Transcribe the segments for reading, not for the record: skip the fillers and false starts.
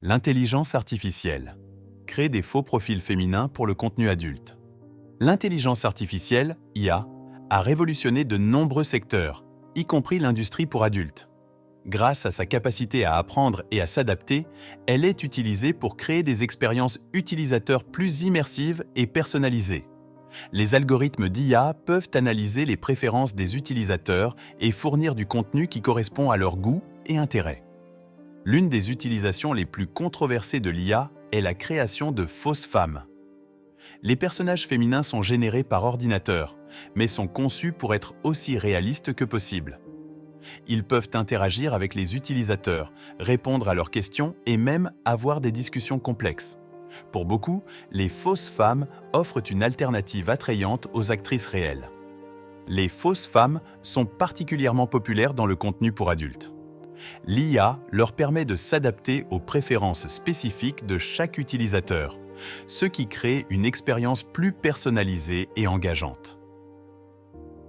L'intelligence artificielle. Créer des faux profils féminins pour le contenu adulte. L'intelligence artificielle, IA, a révolutionné de nombreux secteurs, y compris l'industrie pour adultes. Grâce à sa capacité à apprendre et à s'adapter, elle est utilisée pour créer des expériences utilisateurs plus immersives et personnalisées. Les algorithmes d'IA peuvent analyser les préférences des utilisateurs et fournir du contenu qui correspond à leurs goûts et intérêts. L'une des utilisations les plus controversées de l'IA est la création de fausses femmes. Les personnages féminins sont générés par ordinateur, mais sont conçus pour être aussi réalistes que possible. Ils peuvent interagir avec les utilisateurs, répondre à leurs questions et même avoir des discussions complexes. Pour beaucoup, les fausses femmes offrent une alternative attrayante aux actrices réelles. Les fausses femmes sont particulièrement populaires dans le contenu pour adultes. L'IA leur permet de s'adapter aux préférences spécifiques de chaque utilisateur, ce qui crée une expérience plus personnalisée et engageante.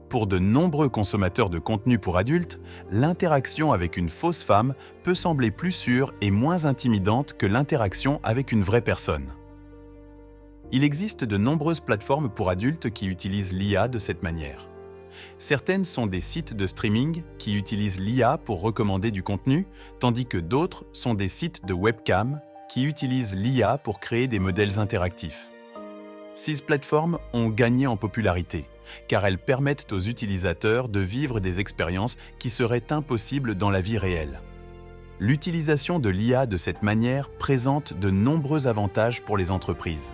Pour de nombreux consommateurs de contenu pour adultes, l'interaction avec une fausse femme peut sembler plus sûre et moins intimidante que l'interaction avec une vraie personne. Il existe de nombreuses plateformes pour adultes qui utilisent l'IA de cette manière. Certaines sont des sites de streaming qui utilisent l'IA pour recommander du contenu, tandis que d'autres sont des sites de webcam qui utilisent l'IA pour créer des modèles interactifs. Ces plateformes ont gagné en popularité, car elles permettent aux utilisateurs de vivre des expériences qui seraient impossibles dans la vie réelle. L'utilisation de l'IA de cette manière présente de nombreux avantages pour les entreprises.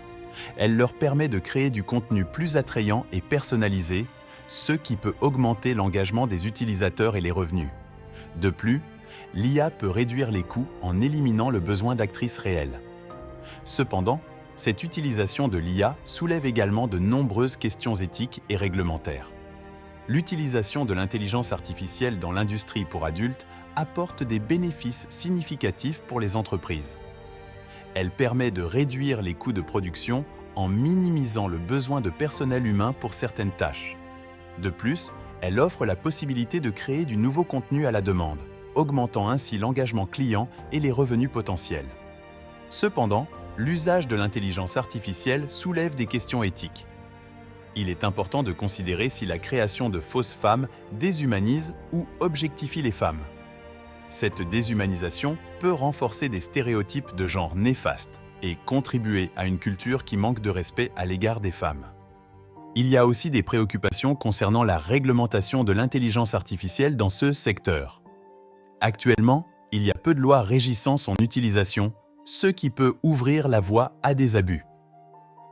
Elle leur permet de créer du contenu plus attrayant et personnalisé, ce qui peut augmenter l'engagement des utilisateurs et les revenus. De plus, l'IA peut réduire les coûts en éliminant le besoin d'actrices réelles. Cependant, cette utilisation de l'IA soulève également de nombreuses questions éthiques et réglementaires. L'utilisation de l'intelligence artificielle dans l'industrie pour adultes apporte des bénéfices significatifs pour les entreprises. Elle permet de réduire les coûts de production en minimisant le besoin de personnel humain pour certaines tâches. De plus, elle offre la possibilité de créer du nouveau contenu à la demande, augmentant ainsi l'engagement client et les revenus potentiels. Cependant, l'usage de l'intelligence artificielle soulève des questions éthiques. Il est important de considérer si la création de fausses femmes déshumanise ou objectifie les femmes. Cette déshumanisation peut renforcer des stéréotypes de genre néfastes et contribuer à une culture qui manque de respect à l'égard des femmes. Il y a aussi des préoccupations concernant la réglementation de l'intelligence artificielle dans ce secteur. Actuellement, il y a peu de lois régissant son utilisation, ce qui peut ouvrir la voie à des abus.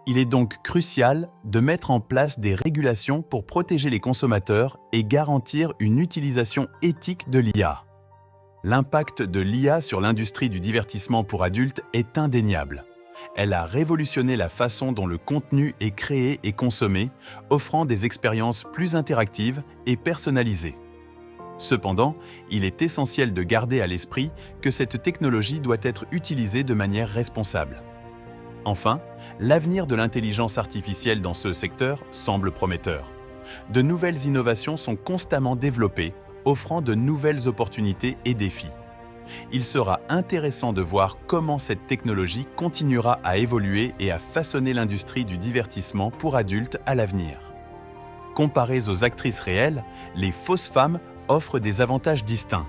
Il est donc crucial de mettre en place des régulations pour protéger les consommateurs et garantir une utilisation éthique de l'IA. L'impact de l'IA sur l'industrie du divertissement pour adultes est indéniable. Elle a révolutionné la façon dont le contenu est créé et consommé, offrant des expériences plus interactives et personnalisées. Cependant, il est essentiel de garder à l'esprit que cette technologie doit être utilisée de manière responsable. Enfin, l'avenir de l'intelligence artificielle dans ce secteur semble prometteur. De nouvelles innovations sont constamment développées, offrant de nouvelles opportunités et défis. Il sera intéressant de voir comment cette technologie continuera à évoluer et à façonner l'industrie du divertissement pour adultes à l'avenir. Comparées aux actrices réelles, les fausses femmes offrent des avantages distincts.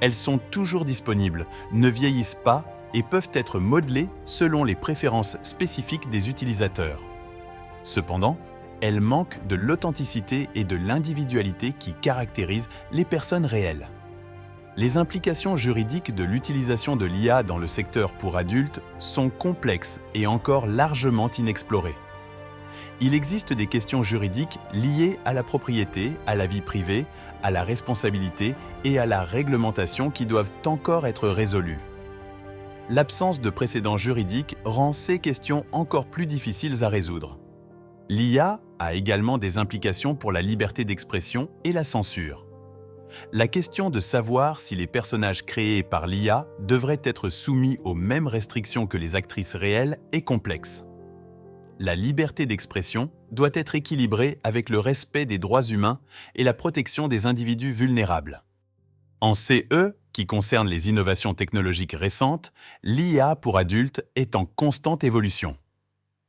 Elles sont toujours disponibles, ne vieillissent pas et peuvent être modelées selon les préférences spécifiques des utilisateurs. Cependant, elles manquent de l'authenticité et de l'individualité qui caractérisent les personnes réelles. Les implications juridiques de l'utilisation de l'IA dans le secteur pour adultes sont complexes et encore largement inexplorées. Il existe des questions juridiques liées à la propriété, à la vie privée, à la responsabilité et à la réglementation qui doivent encore être résolues. L'absence de précédents juridiques rend ces questions encore plus difficiles à résoudre. L'IA a également des implications pour la liberté d'expression et la censure. La question de savoir si les personnages créés par l'IA devraient être soumis aux mêmes restrictions que les actrices réelles est complexe. La liberté d'expression doit être équilibrée avec le respect des droits humains et la protection des individus vulnérables. En CE, qui concerne les innovations technologiques récentes, l'IA pour adultes est en constante évolution.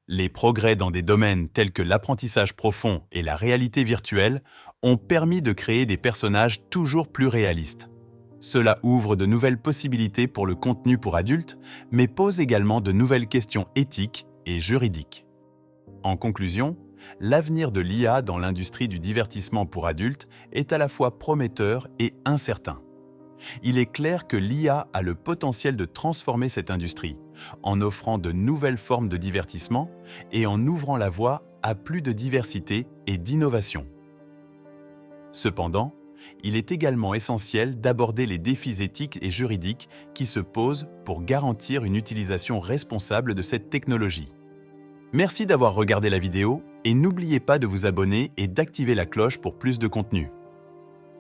Les progrès dans des domaines tels que l'apprentissage profond et la réalité virtuelle ont permis de créer des personnages toujours plus réalistes. Cela ouvre de nouvelles possibilités pour le contenu pour adultes, mais pose également de nouvelles questions éthiques et juridiques. En conclusion, l'avenir de l'IA dans l'industrie du divertissement pour adultes est à la fois prometteur et incertain. Il est clair que l'IA a le potentiel de transformer cette industrie, en offrant de nouvelles formes de divertissement et en ouvrant la voie à plus de diversité et d'innovation. Cependant, il est également essentiel d'aborder les défis éthiques et juridiques qui se posent pour garantir une utilisation responsable de cette technologie. Merci d'avoir regardé la vidéo et n'oubliez pas de vous abonner et d'activer la cloche pour plus de contenu.